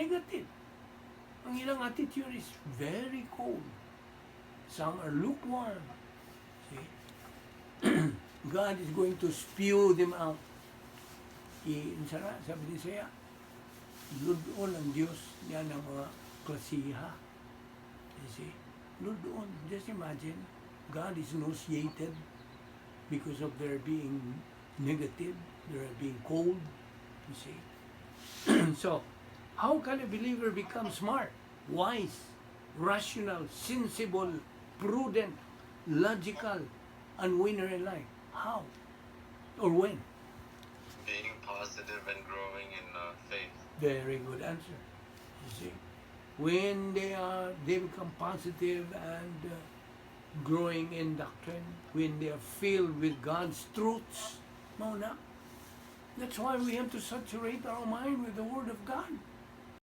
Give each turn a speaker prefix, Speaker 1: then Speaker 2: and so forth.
Speaker 1: negative. Ang ilang attitude is very cold. Some are lukewarm. See? God is going to spew them out. Sabi ni Isaiah, ludoon ang Diyos yan ang mga klasiha. You see? Ludoon. Just imagine, God is nauseated because of their being negative, their being cold. You see? So, how can a believer become smart, wise, rational, sensible, prudent, logical, and winner in life? How? Or when?
Speaker 2: Being positive and growing in faith.
Speaker 1: Very good answer. You see? When they become positive and growing in doctrine, when they are filled with God's truths, no, no. That's why we have to saturate our mind with the Word of God.